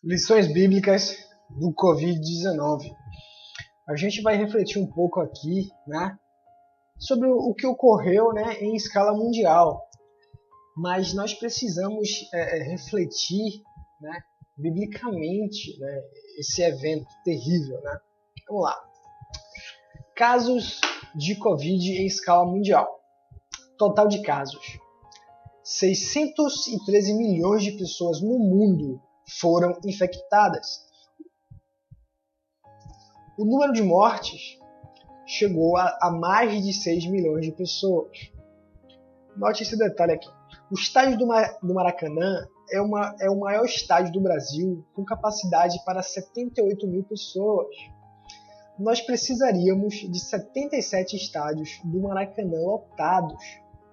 Lições bíblicas do Covid-19. A gente vai refletir um pouco aqui, né, sobre o que ocorreu, né, em escala mundial. Mas nós precisamos refletir, né, biblicamente, né, esse evento terrível, né? Vamos lá. Casos de Covid em escala mundial. Total de casos: 613 milhões de pessoas no mundo foram infectadas. O número de mortes chegou a mais de 6 milhões de pessoas. Note esse detalhe aqui. O estádio do Maracanã é o maior estádio do Brasil, com capacidade para 78 mil pessoas. Nós precisaríamos de 77 estádios do Maracanã lotados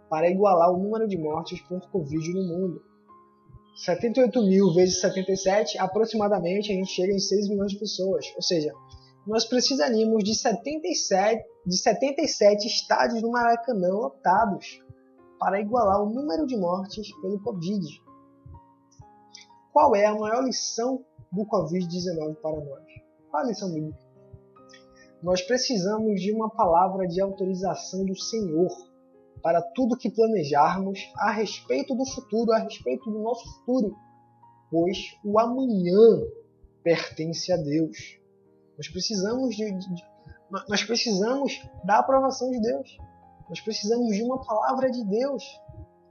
para igualar o número de mortes por Covid no mundo. 78 mil vezes 77, aproximadamente, a gente chega em 6 milhões de pessoas. Ou seja, nós precisaríamos de 77 estádios do Maracanã lotados para igualar o número de mortes pelo Covid. Qual é a maior lição do Covid-19 para nós? Qual é a lição bíblica? Nós precisamos de uma palavra de autorização do Senhor para tudo que planejarmos a respeito do futuro, a respeito do nosso futuro, pois o amanhã pertence a Deus. Nós precisamos da aprovação de Deus. Nós precisamos de uma palavra de Deus,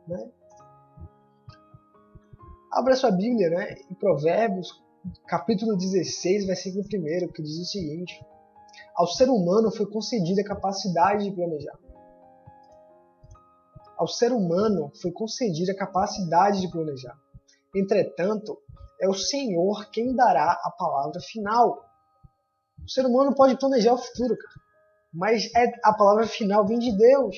né? Abra sua Bíblia, né, em Provérbios, capítulo 16, versículo 1, que diz o seguinte: ao ser humano foi concedida a capacidade de planejar. Ao ser humano foi concedida a capacidade de planejar. Entretanto, é o Senhor quem dará a palavra final. O ser humano pode planejar o futuro, cara, mas a palavra final vem de Deus.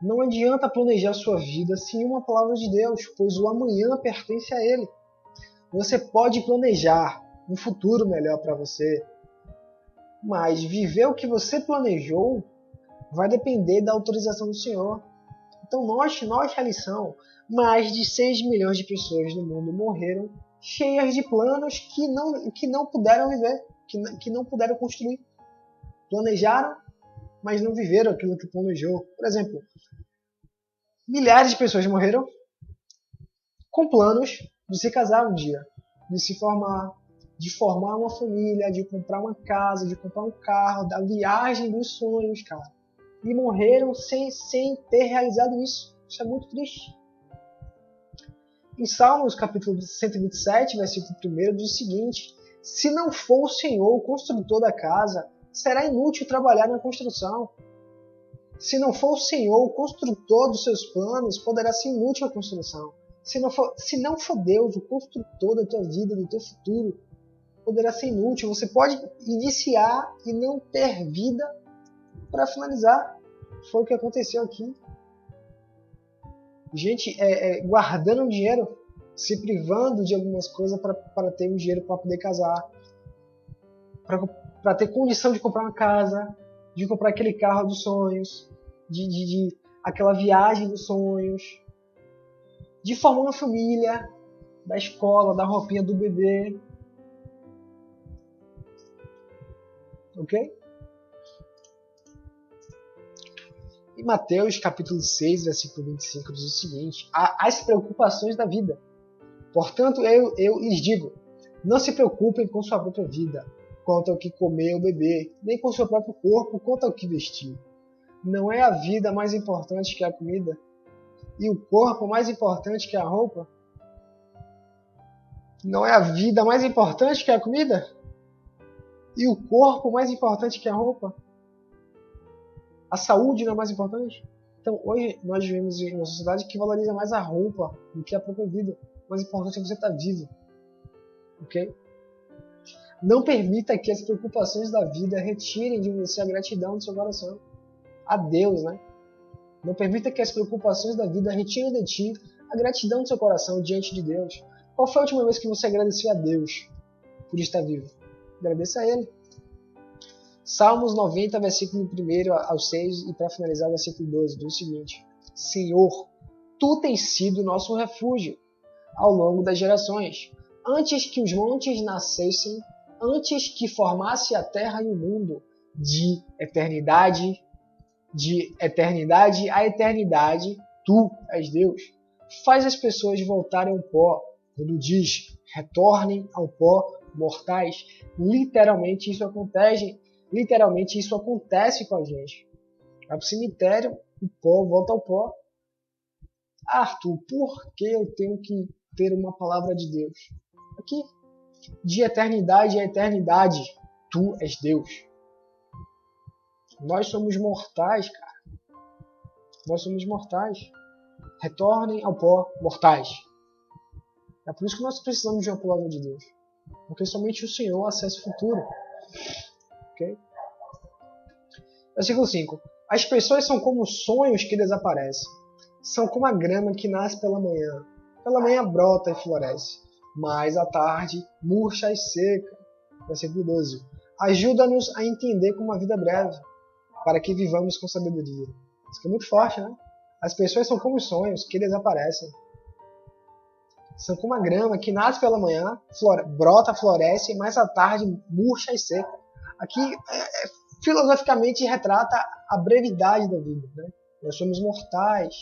Não adianta planejar a sua vida sem uma palavra de Deus, pois o amanhã pertence a Ele. Você pode planejar um futuro melhor para você, mas viver o que você planejou vai depender da autorização do Senhor. Então note a lição. Mais de 6 milhões de pessoas no mundo morreram cheias de planos que não puderam viver, que não puderam construir. Planejaram, mas não viveram aquilo que planejou. Por exemplo, milhares de pessoas morreram com planos de se casar um dia, de se formar, de formar uma família, de comprar uma casa, de comprar um carro, da viagem dos sonhos, cara. E morreram sem ter realizado isso. Isso é muito triste. Em Salmos, capítulo 127, versículo 1, diz o seguinte: se não for o Senhor o construtor da casa, será inútil trabalhar na construção. Se não for o Senhor o construtor dos seus planos, poderá ser inútil a construção. Se não for Deus o construtor da tua vida, do teu futuro, poderá ser inútil. Você pode iniciar e não ter vida para finalizar. Foi o que aconteceu aqui. Gente guardando dinheiro, se privando de algumas coisas para ter um dinheiro para poder casar, para ter condição de comprar uma casa, de comprar aquele carro dos sonhos, de aquela viagem dos sonhos, de formar uma família, da escola, da roupinha do bebê. Ok? Em Mateus capítulo 6, versículo 25, diz o seguinte: as preocupações da vida. Portanto, eu lhes digo, não se preocupem com sua própria vida, quanto ao que comer ou beber, nem com seu próprio corpo, quanto ao que vestir. Não é a vida mais importante que a comida? E o corpo mais importante que a roupa? Não é a vida mais importante que a comida? E o corpo mais importante que a roupa? A saúde não é mais importante? Então, hoje nós vivemos em uma sociedade que valoriza mais a roupa do que a própria vida. O mais importante é você estar vivo. Ok? Não permita que as preocupações da vida retirem de você a gratidão do seu coração. A Deus, né? Não permita que as preocupações da vida retirem de ti a gratidão do seu coração diante de Deus. Qual foi a última vez que você agradeceu a Deus por estar vivo? Agradeça a Ele. Salmos 90, versículo 1 ao 6 e para finalizar o versículo 12, diz o seguinte: Senhor, Tu tens sido nosso refúgio ao longo das gerações. antes que os montes nascessem, antes que formasse a terra e o mundo, de eternidade a eternidade, tu és Deus. Faz as pessoas voltarem ao pó. Quando diz, retornem ao pó, mortais, literalmente isso acontece com a gente. Vai para o cemitério, o pó volta ao pó. Arthur, por que eu tenho que ter uma palavra de Deus? Aqui, de eternidade a eternidade, tu és Deus. Nós somos mortais, cara. Nós somos mortais. Retornem ao pó, mortais. É por isso que nós precisamos de uma palavra de Deus. Porque somente o Senhor acessa o futuro. Ok? Versículo 5. As pessoas são como sonhos que desaparecem. São como a grama que nasce pela manhã. Pela manhã brota e floresce. Mas à tarde murcha e seca. Versículo 12. Ajuda-nos a entender como a vida é breve, para que vivamos com sabedoria. Isso aqui é muito forte, né? As pessoas são como sonhos que desaparecem. São como a grama que nasce pela manhã, brota, floresce, mas à tarde murcha e seca. Aqui, filosoficamente, retrata a brevidade da vida. Né? Nós somos mortais,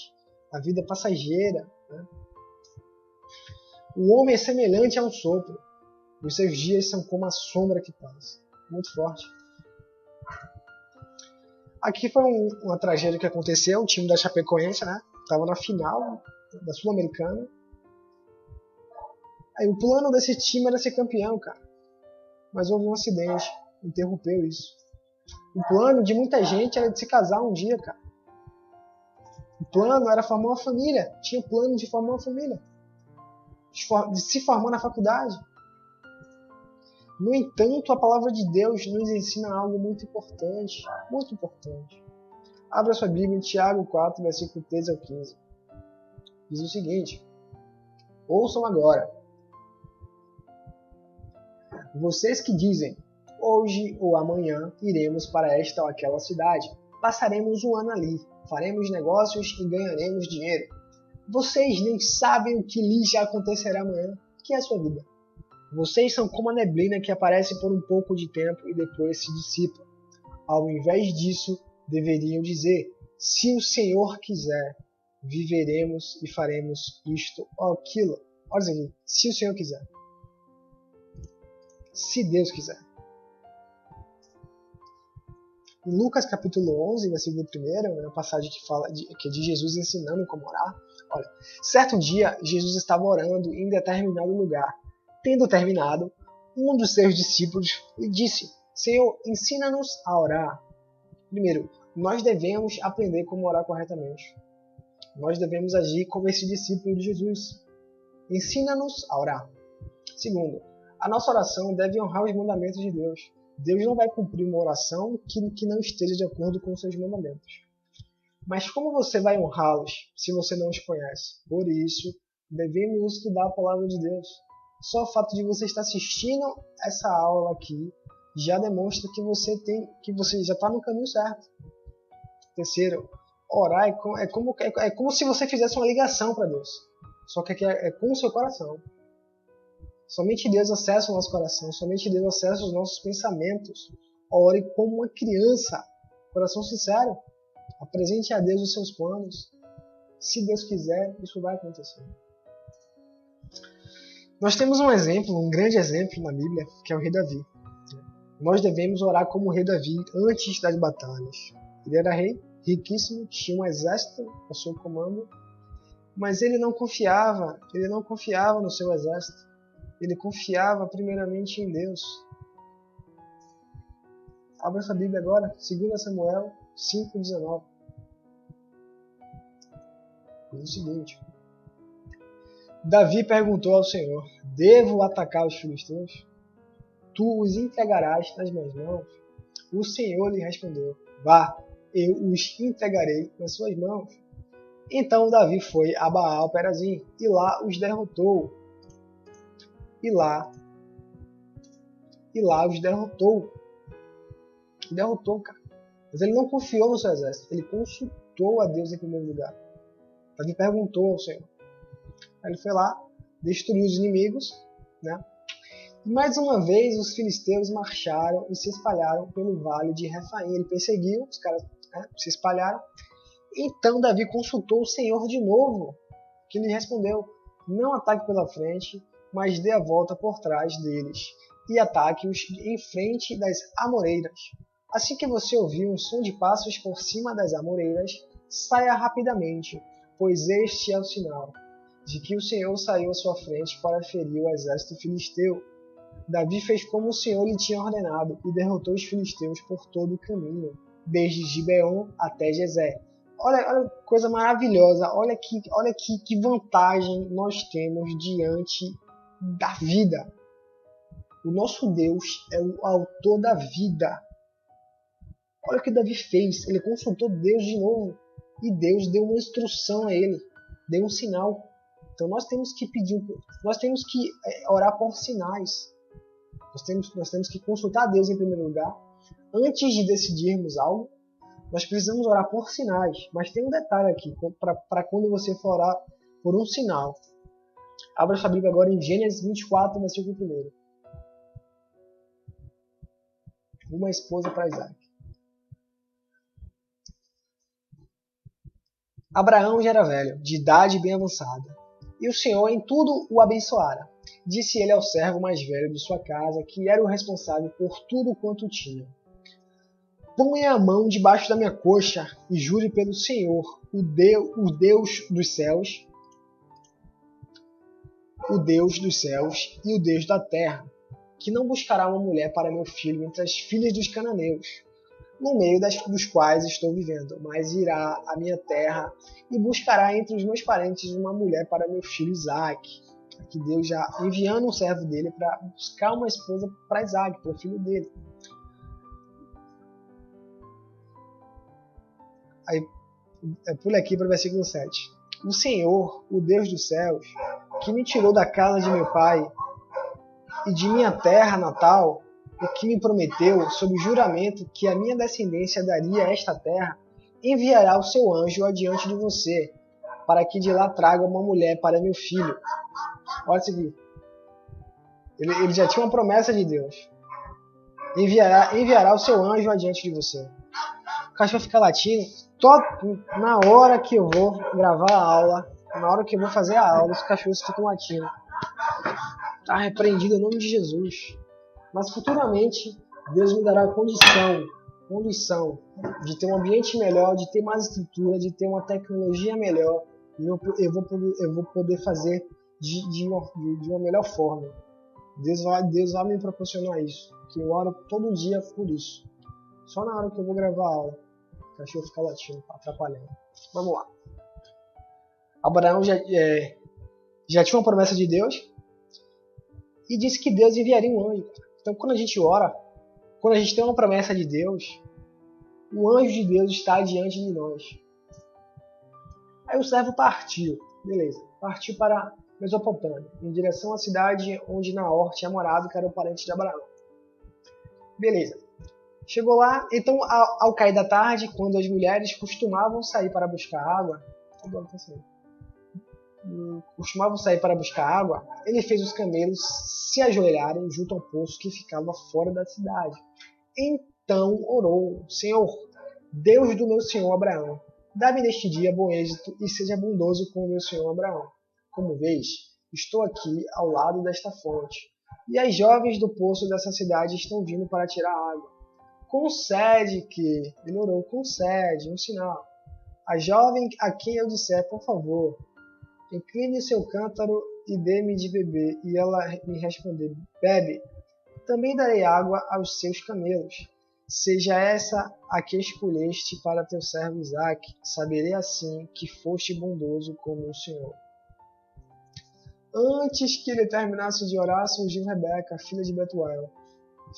a vida é passageira. Né? O homem é semelhante a um sopro, e os seus dias são como a sombra que passa. Muito forte. Aqui foi uma tragédia que aconteceu, o time da Chapecoense, né? Estava na final da Sul-Americana. Aí o plano desse time era ser campeão, cara. Mas houve um acidente, interrompeu isso. O plano de muita gente era de se casar um dia, cara. O plano era formar uma família. Tinha plano de formar uma família. De se formar na faculdade. No entanto, a palavra de Deus nos ensina algo muito importante. Muito importante. Abra sua Bíblia em Tiago 4, versículo 13 ao 15. Diz o seguinte. Ouçam agora. Vocês que dizem, hoje ou amanhã iremos para esta ou aquela cidade. Passaremos um ano ali. Faremos negócios e ganharemos dinheiro. Vocês nem sabem o que lhes acontecerá amanhã, que é a sua vida. Vocês são como a neblina que aparece por um pouco de tempo e depois se dissipa. Ao invés disso, deveriam dizer, se o Senhor quiser, viveremos e faremos isto ou aquilo. Olha isso aqui, se o Senhor quiser. Se Deus quiser. Em Lucas capítulo 11, versículo 1, é uma passagem que é de Jesus ensinando como orar. Olha, certo dia, Jesus estava orando em determinado lugar. Tendo terminado, um dos seus discípulos lhe disse, Senhor, ensina-nos a orar. Primeiro, nós devemos aprender como orar corretamente. Nós devemos agir como esse discípulo de Jesus. Ensina-nos a orar. Segundo, a nossa oração deve honrar os mandamentos de Deus. Deus não vai cumprir uma oração que não esteja de acordo com os seus mandamentos. Mas como você vai honrá-los se você não os conhece? Por isso, devemos estudar a palavra de Deus. Só o fato de você estar assistindo essa aula aqui já demonstra que você já está no caminho certo. Terceiro, orar é como se você fizesse uma ligação para Deus. Só que aqui é com o seu coração. Somente Deus acessa o nosso coração. Somente Deus acessa os nossos pensamentos. Ore como uma criança. Coração sincero. Apresente a Deus os seus planos. Se Deus quiser, isso vai acontecer. Nós temos um exemplo, um grande exemplo na Bíblia, que é o rei Davi. Nós devemos orar como o rei Davi antes das batalhas. Ele era rei, riquíssimo, tinha um exército ao seu comando, mas ele não confiava no seu exército. Ele confiava primeiramente em Deus. Abra sua Bíblia agora, 2 Samuel 5,19. Diz o seguinte. Davi perguntou ao Senhor, devo atacar os filisteus? Tu os entregarás nas minhas mãos? O Senhor lhe respondeu, vá, eu os entregarei nas suas mãos. Então Davi foi a Baal-Perazim e lá os derrotou. E lá os derrotou. Derrotou, cara. Mas ele não confiou no seu exército. Ele consultou a Deus em primeiro lugar. Davi perguntou ao Senhor. Aí ele foi lá, destruiu os inimigos né? E mais uma vez os filisteus marcharam e se espalharam pelo vale de Refaim. Ele perseguiu, os caras, né, se espalharam. Então Davi consultou o Senhor de novo, que lhe respondeu: não ataque pela frente, mas dê a volta por trás deles e ataque-os em frente das amoreiras. Assim que você ouvir um som de passos por cima das amoreiras, saia rapidamente, pois este é o sinal de que o Senhor saiu à sua frente para ferir o exército filisteu. Davi fez como o Senhor lhe tinha ordenado e derrotou os filisteus por todo o caminho, desde Gibeon até Gezé. Olha coisa maravilhosa, olha que vantagem nós temos diante da vida. O nosso Deus é o autor da vida. Olha o que Davi fez, ele consultou Deus de novo e Deus deu uma instrução a ele, deu um sinal. Então nós temos que orar por sinais. Nós temos que consultar Deus em primeiro lugar. Antes de decidirmos algo, nós precisamos orar por sinais. Mas tem um detalhe aqui, para quando você for orar por um sinal. Abra sua Bíblia agora em Gênesis 24, versículo 1. Uma esposa para Isaac. Abraão já era velho, de idade bem avançada, e o Senhor em tudo o abençoara. Disse ele ao servo mais velho de sua casa, que era o responsável por tudo quanto tinha: ponha a mão debaixo da minha coxa e jure pelo Senhor, o Deus dos céus, o Deus dos céus e o Deus da terra, que não buscará uma mulher para meu filho entre as filhas dos cananeus, no meio dos quais estou vivendo, mas irá à minha terra e buscará entre os meus parentes uma mulher para meu filho Isaque. Aqui Deus já enviando um servo dele para buscar uma esposa para Isaque, para o filho dele. Aí pula aqui para o versículo 7. O Senhor, o Deus dos céus, que me tirou da casa de meu pai e de minha terra natal, o que me prometeu, sob juramento, que a minha descendência daria esta terra, enviará o seu anjo adiante de você, para que de lá traga uma mulher para meu filho. Olha isso aqui. Ele já tinha uma promessa de Deus. Enviará o seu anjo adiante de você. O cachorro fica latindo. Na hora que eu vou gravar a aula, na hora que eu vou fazer a aula, os cachorros ficam latindo. Está repreendido em nome de Jesus. Mas futuramente, Deus me dará a condição de ter um ambiente melhor, de ter mais estrutura, de ter uma tecnologia melhor. E eu vou poder fazer de uma melhor forma. Deus vai me proporcionar isso. Que eu oro todo dia por isso. Só na hora que eu vou gravar a aula, o cachorro fica latindo, atrapalhando. Vamos lá. Abraão já tinha uma promessa de Deus e disse que Deus enviaria um anjo. Então, quando a gente ora, quando a gente tem uma promessa de Deus, o anjo de Deus está diante de nós. Aí o servo partiu, beleza, partiu para Mesopotâmia, em direção à cidade onde Naor tinha morado, que era o parente de Abraão. Beleza. Chegou lá, então ao cair da tarde, quando as mulheres costumavam sair para buscar água, ele fez os camelos se ajoelharem junto ao poço que ficava fora da cidade. Então orou: Senhor, Deus do meu senhor Abraão, dá-me neste dia bom êxito e seja bondoso com o meu senhor Abraão. Como vês, estou aqui ao lado desta fonte, e as jovens do poço dessa cidade estão vindo para tirar água. Concede que, ele orou, concede um sinal. A jovem a quem eu disser, por favor, incline o seu cântaro e dê-me de beber, e ela me responder, bebe. Também darei água aos seus camelos. Seja essa a que escolheste para teu servo Isaque, saberei assim que foste bondoso com o Senhor. Antes que ele terminasse de orar, surgiu Rebeca, filha de Betuel,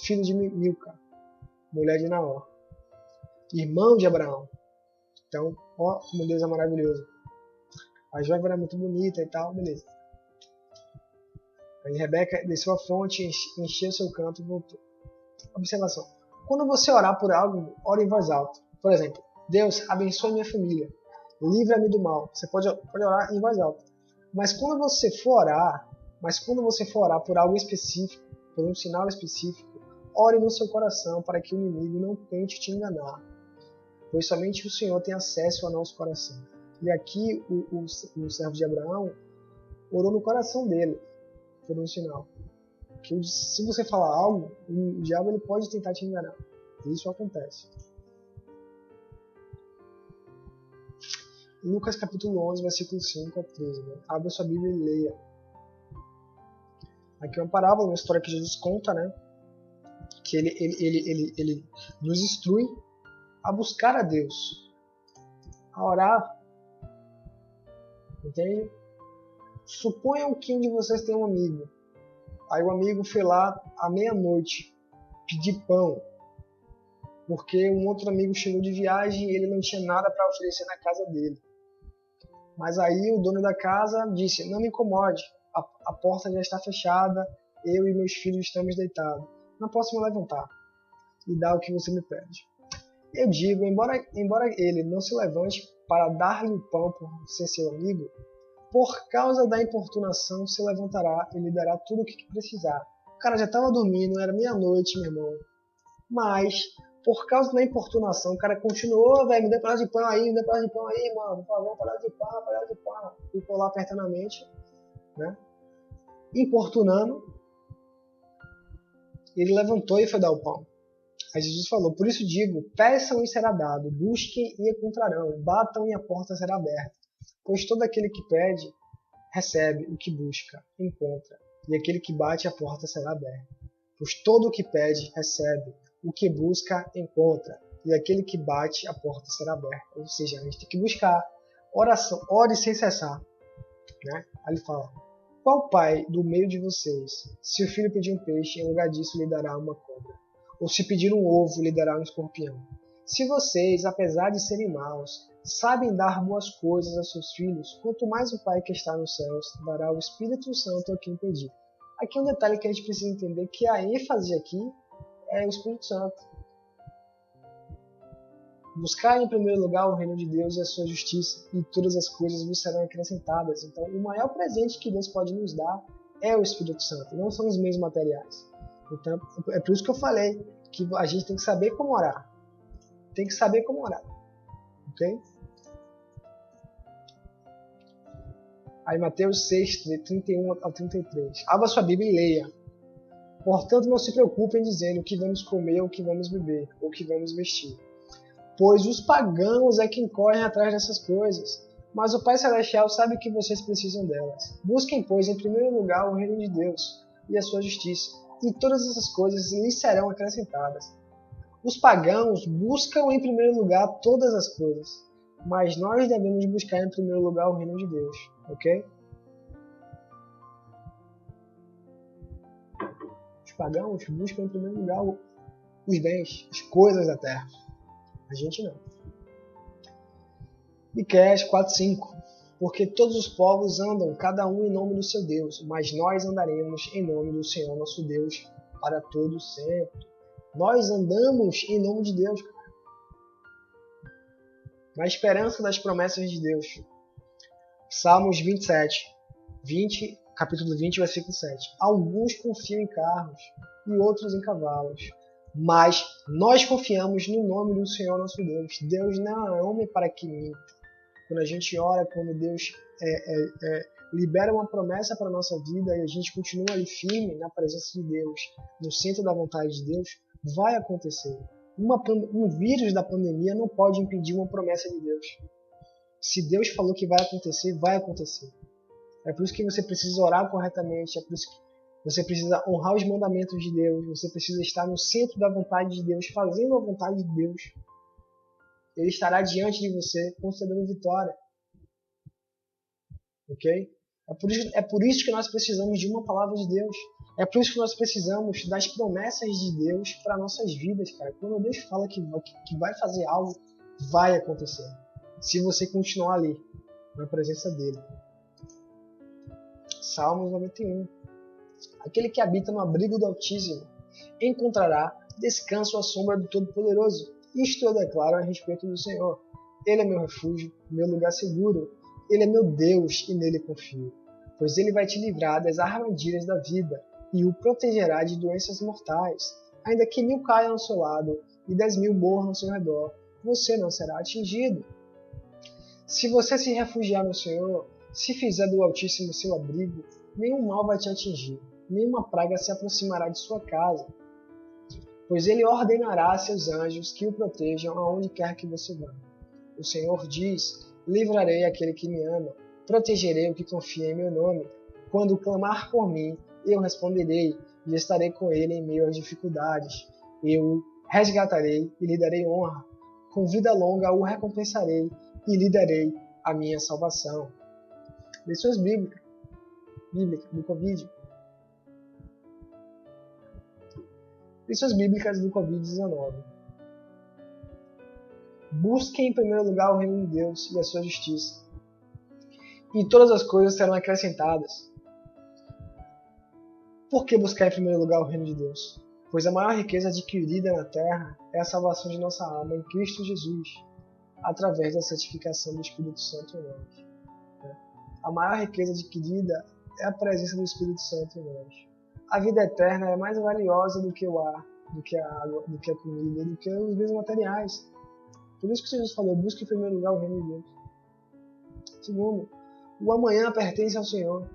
filho de Milca, mulher de Naor, irmão de Abraão. Então, ó, como Deus é maravilhoso. A jovem era muito bonita e tal, beleza. Aí Rebeca desceu a fonte, encheu seu canto e voltou. Observação. Quando você orar por algo, ore em voz alta. Por exemplo, Deus, abençoe minha família. Livra-me do mal. Você pode orar em voz alta. Mas quando você for orar, Mas quando você for orar por algo específico, por um sinal específico, ore no seu coração para que o inimigo não tente te enganar, pois somente o Senhor tem acesso ao nosso coração. E aqui o servo de Abraão orou no coração dele por um sinal. Que se você falar algo, o diabo ele pode tentar te enganar. E isso acontece. Em Lucas capítulo 11, versículo 5 a 13. Né? Abra sua Bíblia e leia. Aqui é uma parábola, uma história que Jesus conta, né? Que ele nos instrui a buscar a Deus, a orar. Entende? Suponham que um de vocês tem um amigo. Aí o amigo foi lá à meia-noite pedir pão, porque um outro amigo chegou de viagem e ele não tinha nada para oferecer na casa dele. Mas aí o dono da casa disse: não me incomode, a porta já está fechada, eu e meus filhos estamos deitados, não posso me levantar e dar o que você me pede. Eu digo, embora ele não se levante para dar-lhe o pão por ser seu amigo, por causa da importunação se levantará e lhe dará tudo o que precisar. O cara já estava dormindo, era meia-noite, meu irmão. Mas, por causa da importunação, o cara continuou: velho, me dê pedaço de pão aí, me dê pedaço de pão aí, mano, por favor, pedaço de pão, pedaço de pão. Ficou lá apertando a mente, né? Importunando. Ele levantou e foi dar o pão. Aí Jesus falou: por isso digo, peçam e será dado, busquem e encontrarão, batam e a porta será aberta. Pois todo aquele que pede, recebe, o que busca, encontra, e aquele que bate, a porta será aberta. Pois todo o que pede, recebe, o que busca, encontra, e aquele que bate, a porta será aberta. Ou seja, a gente tem que buscar. Oração, ore sem cessar. Né? Aí ele fala: qual pai do meio de vocês, se o filho pedir um peixe, em lugar disso lhe dará uma cobra? Ou se pedir um ovo, lhe dará um escorpião? Se vocês, apesar de serem maus, sabem dar boas coisas a seus filhos, quanto mais o Pai que está nos céus dará o Espírito Santo a quem pedir. Aqui é um detalhe que a gente precisa entender, que a ênfase aqui é o Espírito Santo. Buscar em primeiro lugar o reino de Deus e a sua justiça, e todas as coisas vos serão acrescentadas. Então, o maior presente que Deus pode nos dar é o Espírito Santo, não são os meios materiais. Então, é por isso que eu falei que a gente tem que saber como orar. Tem que saber como orar. Ok? Aí Mateus 6, 31 ao 33. Abra sua Bíblia e leia. Portanto, não se preocupem dizendo o que vamos comer, o que vamos beber, ou o que vamos vestir. Pois os pagãos é quem correm atrás dessas coisas. Mas o Pai Celestial sabe que vocês precisam delas. Busquem, pois, em primeiro lugar o reino de Deus e a sua justiça, e todas essas coisas lhes serão acrescentadas. Os pagãos buscam em primeiro lugar todas as coisas, mas nós devemos buscar em primeiro lugar o reino de Deus, ok? Os pagãos buscam em primeiro lugar os bens, as coisas da terra. A gente não. Miqueias 4:5. Porque todos os povos andam, cada um em nome do seu Deus, mas nós andaremos em nome do Senhor nosso Deus para todo sempre. Nós andamos em nome de Deus, na esperança das promessas de Deus. Salmos 27, capítulo 20, versículo 7. Alguns confiam em carros e outros em cavalos, mas nós confiamos no nome do Senhor nosso Deus. Deus não é homem para que minta. Quando a gente ora, quando Deus libera uma promessa para a nossa vida e a gente continua ali firme na presença de Deus, no centro da vontade de Deus, vai acontecer. Um vírus da pandemia não pode impedir uma promessa de Deus. Se Deus falou que vai acontecer, vai acontecer. É por isso que você precisa orar corretamente, é por isso que você precisa honrar os mandamentos de Deus, você precisa estar no centro da vontade de Deus, fazendo a vontade de Deus. Ele estará diante de você, concedendo vitória. Ok? É por isso que nós precisamos de uma palavra de Deus. É por isso que nós precisamos das promessas de Deus para nossas vidas, cara. Quando Deus fala que vai fazer algo, vai acontecer. Se você continuar ali, na presença dele. Salmos 91. Aquele que habita no abrigo do Altíssimo encontrará descanso à sombra do Todo-Poderoso. Isto eu declaro a respeito do Senhor. Ele é meu refúgio, meu lugar seguro. Ele é meu Deus e nele confio. pois ele vai te livrar das armadilhas da vida e o protegerá de doenças mortais. Ainda que 1000 caiam ao seu lado e 10.000 morram ao seu redor, você não será atingido. Se você se refugiar no Senhor, se fizer do Altíssimo seu abrigo, nenhum mal vai te atingir, nenhuma praga se aproximará de sua casa, pois ele ordenará a seus anjos que o protejam aonde quer que você vá. O Senhor diz: livrarei aquele que me ama, protegerei o que confia em meu nome. Quando clamar por mim, eu responderei e estarei com ele em meio às dificuldades. Eu o resgatarei e lhe darei honra. Com vida longa o recompensarei e lhe darei a minha salvação. Lições bíblicas do Covid. Lições bíblicas do Covid-19. Busque em primeiro lugar o reino de Deus e a sua justiça, e todas as coisas serão acrescentadas. Por que buscar em primeiro lugar o reino de Deus? Pois a maior riqueza adquirida na terra é a salvação de nossa alma em Cristo Jesus, através da santificação do Espírito Santo em nós. A maior riqueza adquirida é a presença do Espírito Santo em nós. A vida eterna é mais valiosa do que o ar, do que a água, do que a comida, do que os bens materiais. Por isso que Jesus falou: busque em primeiro lugar o reino de Deus. Segundo, o amanhã pertence ao Senhor.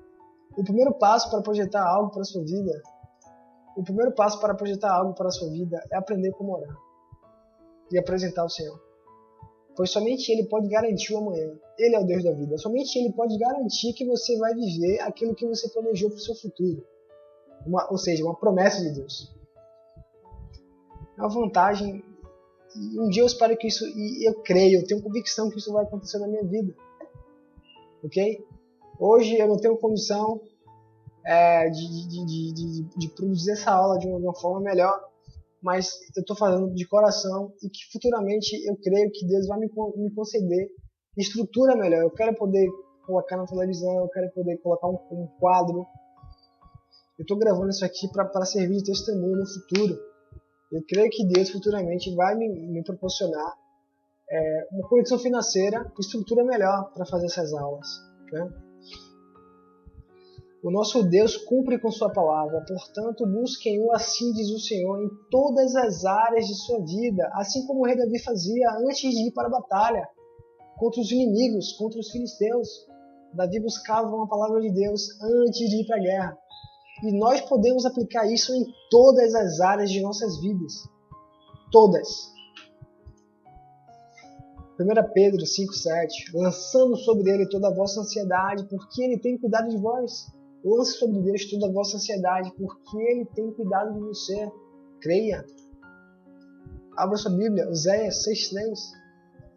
O primeiro passo para projetar algo para a sua vida, é aprender como orar e apresentar ao Senhor. Pois somente Ele pode garantir o amanhã. Ele é o Deus da vida. Somente Ele pode garantir que você vai viver aquilo que você planejou para o seu futuro. Ou seja, uma promessa de Deus. É uma vantagem. Um dia eu espero que isso, e eu creio, eu tenho convicção que isso vai acontecer na minha vida. Ok? Hoje eu não tenho condição de produzir essa aula de uma forma melhor, mas eu estou fazendo de coração e que futuramente eu creio que Deus vai me conceder estrutura melhor. Eu quero poder colocar na televisão, eu quero poder colocar um quadro. Eu estou gravando isso aqui para servir de testemunho no futuro. Eu creio que Deus futuramente vai me proporcionar uma condição financeira, estrutura melhor para fazer essas aulas. Né? O nosso Deus cumpre com sua palavra, portanto busquem-o, assim diz o Senhor, em todas as áreas de sua vida, assim como o rei Davi fazia antes de ir para a batalha, contra os inimigos, contra os filisteus. Davi buscava uma palavra de Deus antes de ir para a guerra. E nós podemos aplicar isso em todas as áreas de nossas vidas. Todas. 1 Pedro 5,7. Lançando sobre ele toda a vossa ansiedade, porque ele tem cuidado de vós. Lance sobre Deus toda a vossa ansiedade, porque ele tem cuidado de você. Creia. Abra sua Bíblia, Oséias 6,3.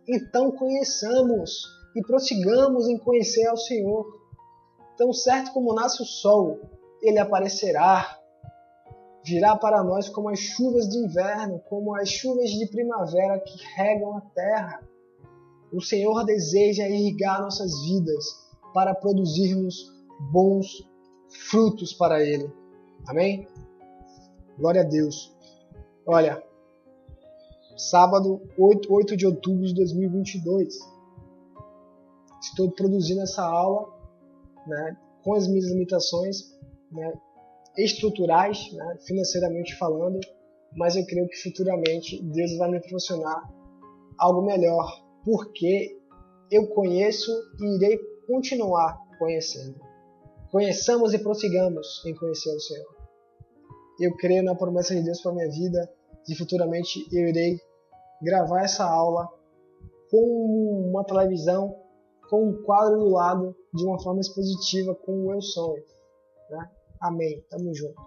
Então conheçamos e prossigamos em conhecer ao Senhor. Tão certo como nasce o sol, ele aparecerá, virá para nós como as chuvas de inverno, como as chuvas de primavera que regam a terra. O Senhor deseja irrigar nossas vidas para produzirmos bons frutos para Ele. Amém? Glória a Deus. Olha, sábado, 8 de outubro de 2022. Estou produzindo essa aula, né, com as minhas limitações, né, estruturais, né, financeiramente falando, mas eu creio que futuramente Deus vai me proporcionar algo melhor, porque eu conheço e irei continuar conhecendo. Conheçamos e prossigamos em conhecer o Senhor. Eu creio na promessa de Deus para a minha vida, e futuramente eu irei gravar essa aula com uma televisão, com um quadro do lado, de uma forma expositiva, como eu sonho. Né? Amém. Tamo junto.